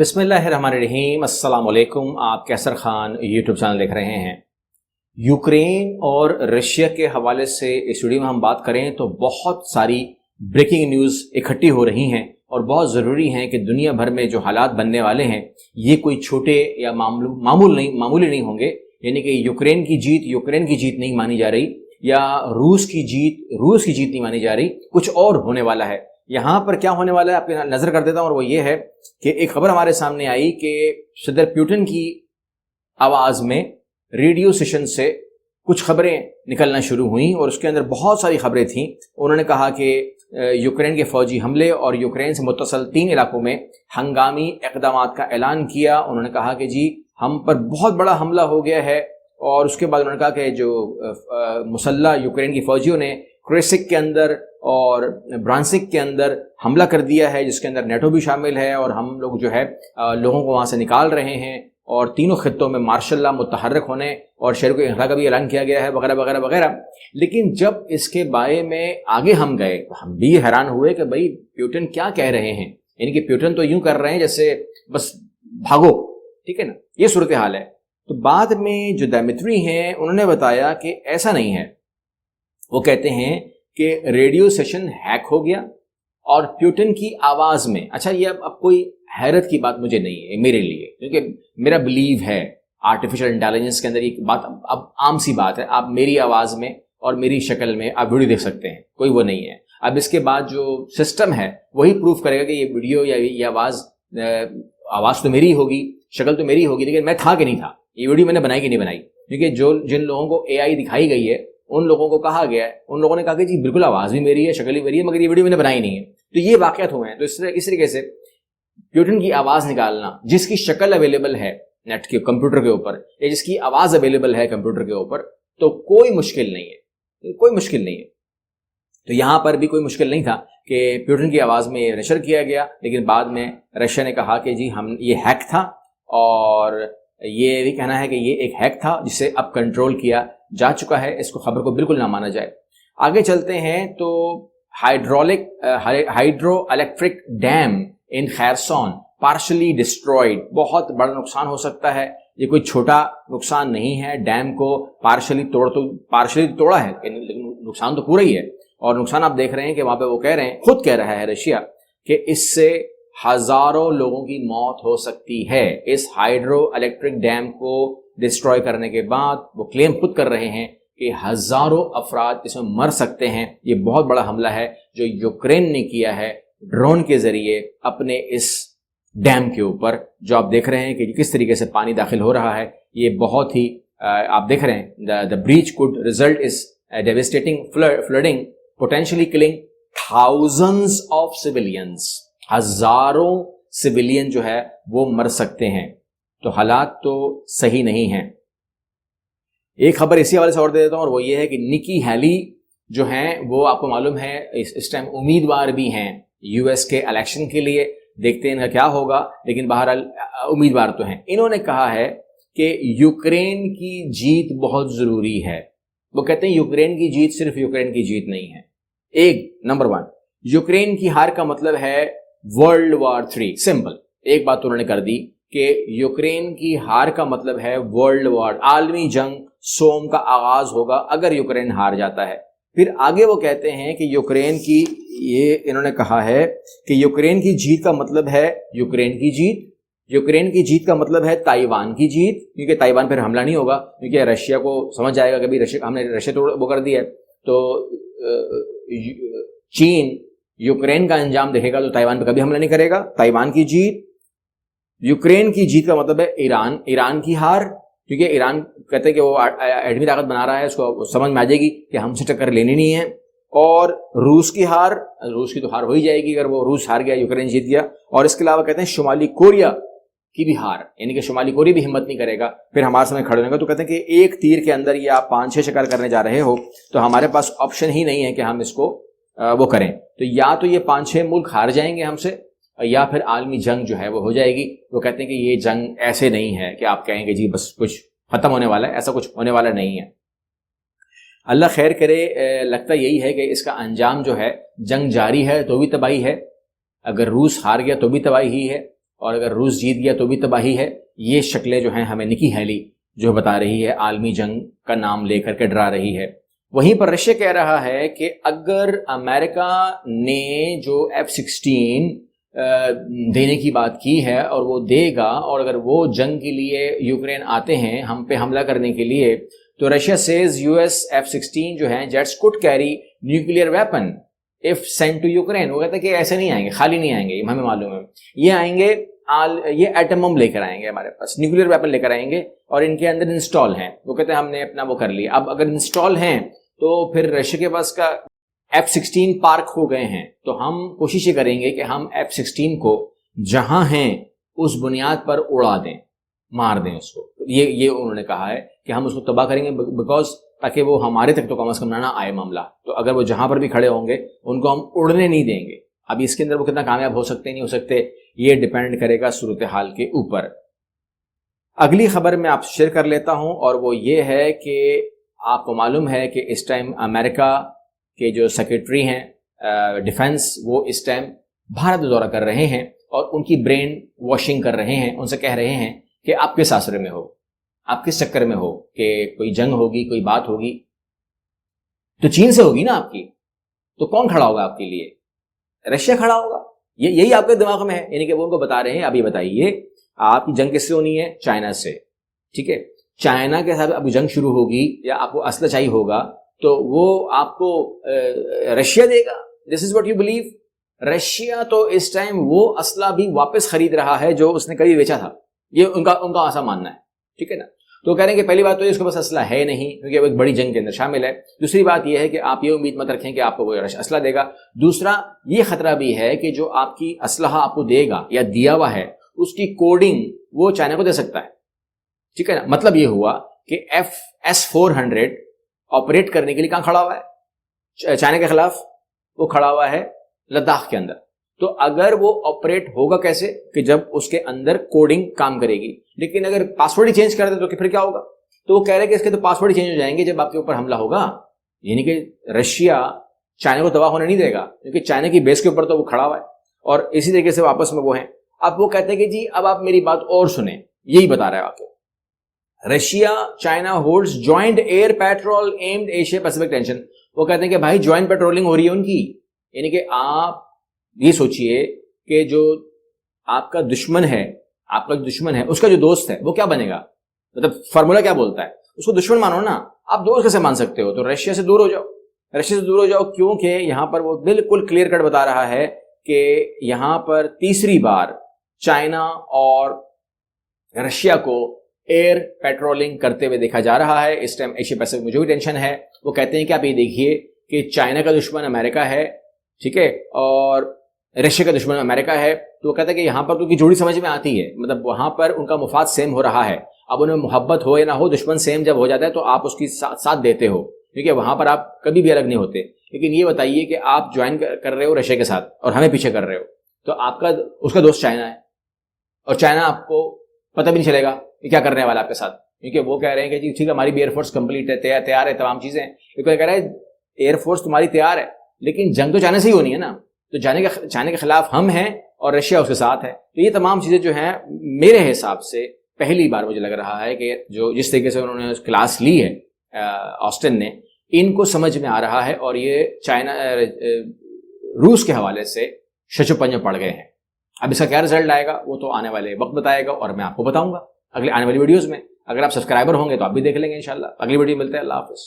بسم اللہ الرحمن الرحیم۔ السلام علیکم۔ آپ کیسر خان یوٹیوب چینل دیکھ رہے ہیں۔ یوکرین اور رشیا کے حوالے سے اس ویڈیو میں ہم بات کریں تو بہت ساری بریکنگ نیوز اکٹھی ہو رہی ہیں اور بہت ضروری ہیں کہ دنیا بھر میں جو حالات بننے والے ہیں یہ کوئی چھوٹے یا معمولی نہیں ہوں گے۔ یعنی کہ یوکرین کی جیت نہیں مانی جا رہی، یا روس کی جیت نہیں مانی جا رہی، کچھ اور ہونے والا ہے۔ یہاں پر کیا ہونے والا ہے آپ کی نظر کر دیتا ہوں، اور وہ یہ ہے کہ ایک خبر ہمارے سامنے آئی کہ صدر پیوٹن کی آواز میں ریڈیو سیشن سے کچھ خبریں نکلنا شروع ہوئیں، اور اس کے اندر بہت ساری خبریں تھیں۔ انہوں نے کہا کہ یوکرین کے فوجی حملے اور یوکرین سے متصل 3 علاقوں میں ہنگامی اقدامات کا اعلان کیا۔ انہوں نے کہا کہ جی ہم پر بہت بڑا حملہ ہو گیا ہے، اور اس کے بعد انہوں نے کہا کہ جو مسلح یوکرین کی فوجیوں نے کریسک کے اندر اور برانسک کے اندر حملہ کر دیا ہے، جس کے اندر نیٹو بھی شامل ہے، اور ہم لوگ جو ہے لوگوں کو وہاں سے نکال رہے ہیں، اور تینوں خطوں میں مارشل لا متحرک ہونے اور شہر کو انخلا کا بھی اعلان کیا گیا ہے، وغیرہ وغیرہ وغیرہ۔ لیکن جب اس کے بارے میں آگے ہم گئے تو ہم بھی حیران ہوئے کہ بھائی پیوٹن کیا کہہ رہے ہیں۔ یعنی کہ پیوٹن تو یوں کر رہے ہیں جیسے بس بھاگو، ٹھیک ہے نا، یہ صورتحال ہے۔ تو بعد میں جو دمیتری ہیں انہوں نے بتایا کہ ایسا نہیں ہے۔ وہ کہتے ہیں کہ ریڈیو سیشن ہیک ہو گیا اور پیوٹن کی آواز میں، اچھا یہ اب کوئی حیرت کی بات مجھے نہیں ہے میرے لیے، کیونکہ میرا بلیو ہے آرٹیفیشل انٹیلیجنس کے اندر یہ بات اب عام سی بات ہے۔ آپ میری آواز میں اور میری شکل میں آپ ویڈیو دیکھ سکتے ہیں، کوئی وہ نہیں ہے۔ اب اس کے بعد جو سسٹم ہے وہی پروف کرے گا کہ یہ ویڈیو یا یہ آواز تو میری ہوگی، شکل تو میری ہوگی، لیکن میں تھا کہ نہیں تھا، یہ ویڈیو میں نے بنائی کہ نہیں بنائی۔ کیونکہ جن لوگوں کو اے آئی دکھائی گئی ہے ان لوگوں کو کہا گیا ہے، ان لوگوں نے کہا کہ جی بالکل آواز بھی میری ہے، شکل بھی میری ہے، مگر یہ ویڈیو میں نے بنائی نہیں ہے۔ تو یہ واقعات ہوئے ہیں۔ تو اس طریقے سے پیوٹن کی آواز نکالنا، جس کی شکل اویلیبل ہے نیٹ کے کمپیوٹر کے اوپر، یا جس کی آواز اویلیبل ہے کمپیوٹر کے اوپر، تو کوئی مشکل نہیں ہے، کوئی مشکل نہیں ہے۔ تو یہاں پر بھی کوئی مشکل نہیں تھا کہ پیوٹن کی آواز میں نشر کیا گیا، لیکن بعد میں رشیا نے کہا کہ جی یہ ہیک تھا، اور یہ بھی کہنا ہے کہ یہ ایک ہیک تھا جسے اب کنٹرول کیا جا چکا ہے، اس کو خبر کو بالکل نہ مانا جائے۔ آگے چلتے ہیں تو ہائیڈرو الیکٹرک ڈیم ان خیرسون پارشلی ڈسٹرائڈ، بہت بڑا نقصان ہو سکتا ہے۔ یہ کوئی چھوٹا نقصان نہیں ہے، ڈیم کو پارشلی توڑا ہے، لیکن نقصان تو پورا ہی ہے۔ اور نقصان آپ دیکھ رہے ہیں کہ وہاں پہ وہ کہہ رہے ہیں، خود کہہ رہا ہے رشیا کہ اس سے ہزاروں لوگوں کی موت ہو سکتی ہے۔ اس ہائیڈرو الیکٹرک ڈیم کو ڈسٹروائے کرنے کے بعد وہ کلیم خود کر رہے ہیں کہ ہزاروں افراد اس میں مر سکتے ہیں۔ یہ بہت بڑا حملہ ہے جو یوکرین نے کیا ہے ڈرون کے ذریعے اپنے اس ڈیم کے اوپر، جو آپ دیکھ رہے ہیں کہ کس طریقے سے پانی داخل ہو رہا ہے۔ یہ بہت ہی آپ دیکھ رہے ہیں، the breach could result is devastating flooding potentially killing thousands of civilians۔ ہزاروں سویلین جو ہے وہ مر سکتے ہیں۔ تو حالات تو صحیح نہیں ہیں۔ ایک خبر اسی حوالے سے اور دے دیتا ہوں، اور وہ یہ ہے کہ نکی ہیلی جو ہیں وہ آپ کو معلوم ہے اس ٹائم امیدوار بھی ہیں یو ایس کے الیکشن کے لیے۔ دیکھتے ہیں ان کا کیا ہوگا، لیکن بہرحال امیدوار تو ہیں۔ انہوں نے کہا ہے کہ یوکرین کی جیت بہت ضروری ہے۔ وہ کہتے ہیں یوکرین کی جیت صرف یوکرین کی جیت نہیں ہے۔ نمبر 1، یوکرین کی ہار کا مطلب ہے ورلڈ وار 3۔ سمپل ایک بات تو انہوں نے کر دی کہ یوکرین کی ہار کا مطلب ہے ورلڈ وار، عالمی جنگ سوم کا آغاز ہوگا اگر یوکرین ہار جاتا ہے۔ پھر آگے وہ کہتے ہیں کہ یوکرین کی، یہ انہوں نے کہا ہے کہ یوکرین کی جیت کا مطلب ہے یوکرین کی جیت کا مطلب ہے تائیوان کی جیت، کیونکہ تائیوان پھر حملہ نہیں ہوگا، کیونکہ رشیا کو سمجھ جائے گا کہ ہم نے رشیا تو وہ کر دیا ہے، تو چین یوکرین کا انجام دیکھے گا تو تائیوان پہ کبھی حملہ نہیں کرے گا۔ تائیوان کی جیت، یوکرین کی جیت کا مطلب ہے ایران کی ہار، کیونکہ ایران کہتے ہیں کہ وہ ایٹمی طاقت بنا رہا ہے، اس کو سمجھ میں آ جائے گی کہ ہم سے ٹکر لینی نہیں ہے۔ اور روس کی ہار، روس کی تو ہار ہو ہی جائے گی اگر وہ روس ہار گیا یوکرین جیت گیا۔ اور اس کے علاوہ کہتے ہیں شمالی کوریا کی بھی ہار، یعنی کہ شمالی کوریا بھی ہمت نہیں کرے گا پھر ہمارے سامنے کھڑے ہونے کا۔ تو کہتے ہیں کہ ایک تیر کے اندر یہ آپ 5-6 شکار کرنے جا رہے ہو، تو ہمارے پاس آپشن ہی نہیں ہے کہ ہم اس کو وہ کریں۔ تو یا تو یہ 5-6 ملک ہار جائیں گے ہم سے، یا پھر عالمی جنگ جو ہے وہ ہو جائے گی۔ وہ کہتے ہیں کہ یہ جنگ ایسے نہیں ہے کہ آپ کہیں گے جی بس کچھ ختم ہونے والا ہے، ایسا کچھ ہونے والا نہیں ہے۔ اللہ خیر کرے۔ لگتا یہی ہے کہ اس کا انجام جو ہے، جنگ جاری ہے تو بھی تباہی ہے، اگر روس ہار گیا تو بھی تباہی ہی ہے، اور اگر روس جیت گیا تو بھی تباہی ہے. یہ شکلیں جو ہیں ہمیں نکی ہیلی جو بتا رہی ہے، عالمی جنگ کا نام لے کر کے ڈرا رہی ہے. وہیں پر رشیا کہہ رہا ہے کہ اگر امریکہ نے جو F-16 دینے کی بات کی ہے اور وہ دے گا، اور اگر وہ جنگ کے لیے یوکرین آتے ہیں ہم پہ حملہ کرنے کے لیے، تو رشیا سیز US F-16 جو ہیں jets could carry nuclear weapon if sent to Ukraine. وہ کہتے ہیں کہ ایسے نہیں آئیں گے، خالی نہیں آئیں گے، ہمیں معلوم ہے یہ آئیں گے، یہ ایٹم بم لے کر آئیں گے، ہمارے پاس نیوکلیئر ویپن لے کر آئیں گے، اور ان کے اندر انسٹال ہیں. وہ کہتے ہیں ہم نے اپنا وہ کر لیا. اب اگر انسٹال ہیں تو پھر رشیا کے پاس کا F-16 پارک ہو گئے ہیں، تو ہم کوشش یہ کریں گے کہ ہم F-16 کو جہاں ہیں اس بنیاد پر اڑا دیں، مار دیں اس کو. یہ انہوں نے کہا ہے کہ ہم اس کو تباہ کریں گے، بیکاز تاکہ وہ ہمارے تک تو کم از کم نہ آئے معاملہ. تو اگر وہ جہاں پر بھی کھڑے ہوں گے ان کو ہم اڑنے نہیں دیں گے. اب اس کے اندر وہ کتنا کامیاب ہو سکتے نہیں ہو سکتے، یہ ڈیپینڈ کرے گا صورتحال کے اوپر. اگلی خبر میں آپ سے شیئر کر لیتا ہوں، اور وہ یہ ہے کہ آپ کو معلوم ہے کہ اس ٹائم امریکہ کے جو سیکرٹری ہیں ڈیفنس، وہ اس ٹائم بھارت دورہ کر رہے ہیں اور ان کی برین واشنگ کر رہے ہیں. ان سے کہہ رہے ہیں کہ آپ کس آسرے میں ہو، آپ کس چکر میں ہو، کہ کوئی جنگ ہوگی، کوئی بات ہوگی تو چین سے ہوگی نا آپ کی، تو کون کھڑا ہوگا آپ کے لیے؟ رشیا کھڑا ہوگا. یہی آپ کے دماغ میں ہے. یعنی کہ وہ ان کو بتا رہے ہیں اب یہ بتائیے آپ کی جنگ کس سے ہونی ہے؟ چائنا سے. ٹھیک ہے، چائنا کے ساتھ اب جنگ شروع ہوگی یا آپ کو اسلحہ چاہیے ہوگا تو وہ آپ کو رشیا دے گا. This is what you believe. Russia تو اس ٹائم وہ اسلحہ بھی واپس خرید رہا ہے جو اس نے کبھی بیچا تھا. یہ ان کا ایسا ماننا ہے. ٹھیک ہے نا. تو کہہ رہے ہیں کہ پہلی بات تو اس کے پاس اسلحہ ہے نہیں کیونکہ وہ ایک بڑی جنگ کے اندر شامل ہے. دوسری بات یہ ہے کہ آپ یہ امید مت رکھیں کہ آپ کو کوئی اسلحہ دے گا. دوسرا یہ خطرہ بھی ہے کہ جو آپ کی اسلحہ آپ کو دے گا یا دیا ہوا ہے اس کی کوڈنگ وہ چائنا کو دے سکتا ہے. ٹھیک ہے نا. مطلب یہ ہوا کہ S-400 آپریٹ کرنے کے لیے کہاں کھڑا ہوا ہے؟ چائنا کے خلاف وہ کھڑا ہوا ہے لداخ کے اندر. تو اگر وہ آپریٹ ہوگا کیسے؟ کہ جب اس کے اندر کوڈنگ کام کرے گی. لیکن اگر پاسورڈ ہی چینج کر دیں تو پھر کیا ہوگا؟ تو وہ کہہ رہے ہیں کہ اس کے تو پاسورڈ ہی چینج ہو جائیں گے جب آپ کے اوپر حملہ ہوگا. یعنی کہ رشیا چائنا کو تباہ ہونے نہیں دے گا کیونکہ چائنا کی بیس کے اوپر تو وہ کھڑا ہوا ہے. اور اسی طریقے سے واپس میں وہ ہیں. اب وہ کہتے ہیں کہ جی اب آپ میری بات اور سنیں. یہی بتا رہا ہے آپ کو. Russia China holds joint air patrol amid Asia Pacific tension. وہ کہتے ہیں کہ بھائی جوائنٹ پیٹرولنگ ہو رہی ہے ان کی. یعنی کہ آپ یہ سوچئے کہ جو آپ کا دشمن ہے اس کا جو دوست ہے وہ کیا بنے گا. مطلب فارمولا کیا بولتا ہے؟ اس کو دشمن مانو نا. آپ دوست کیسے مان سکتے ہو؟ تو رشیا سے دور ہو جاؤ. کیونکہ یہاں پر وہ بالکل کلیئر کٹ بتا رہا ہے کہ یہاں پر تیسری بار چائنا اور رشیا کو ایئر پیٹرولنگ کرتے ہوئے دیکھا جا رہا ہے. اس ٹائم ایشیا پیسفک میں جو بھی ٹینشن ہے وہ کہتے ہیں کہ آپ یہ دیکھیے کہ چائنا کا دشمن امریکہ ہے. ٹھیک ہے، اور رشیا کا دشمن امریکہ ہے. تو وہ کہتا ہے کہ یہاں پر تو کی جوڑی سمجھ میں آتی ہے. مطلب وہاں پر ان کا مفاد سیم ہو رہا ہے. اب انہیں محبت ہو یا نہ ہو، دشمن سیم جب ہو جاتا ہے تو آپ اس کی ساتھ دیتے ہو کیونکہ وہاں پر آپ کبھی بھی الگ نہیں ہوتے. لیکن یہ بتائیے کہ آپ جوائن کر رہے ہو رشیا کے ساتھ اور ہمیں پیچھے کر رہے ہو، تو آپ کا اس کا دوست چائنا ہے اور چائنا آپ کو پتہ بھی نہیں چلے گا کہ کیا کرنے والا آپ کے ساتھ. کیونکہ وہ کہہ رہے ہیں کہ جی ٹھیک ہے ہماری بھی ایئر فورس کمپلیٹ ہے، تیار ہے تمام چیزیں. کیونکہ کہہ رہا ہے ایئر فورس تمہاری تیار ہے لیکن جنگ تو چائنا سے ہی ہونی ہے نا. تو چائنا کے خلاف ہم ہیں اور رشیا اس کے ساتھ ہے. تو یہ تمام چیزیں جو ہیں میرے حساب سے پہلی بار مجھے لگ رہا ہے کہ جو جس طریقے سے انہوں نے کلاس لی ہے آسٹن نے، ان کو سمجھ میں آ رہا ہے اور یہ چائنا روس کے حوالے سے شچ و پنج میں پڑ گئے ہیں. اب اس کا کیا رزلٹ آئے گا وہ تو آنے والے وقت بتائے گا اور میں آپ کو بتاؤں گا اگلے آنے والی ویڈیوز میں. اگر آپ سبسکرائبر ہوں گے تو آپ بھی دیکھ لیں گے انشاءاللہ. اگلی ویڈیو ملتے ہیں. اللہ حافظ.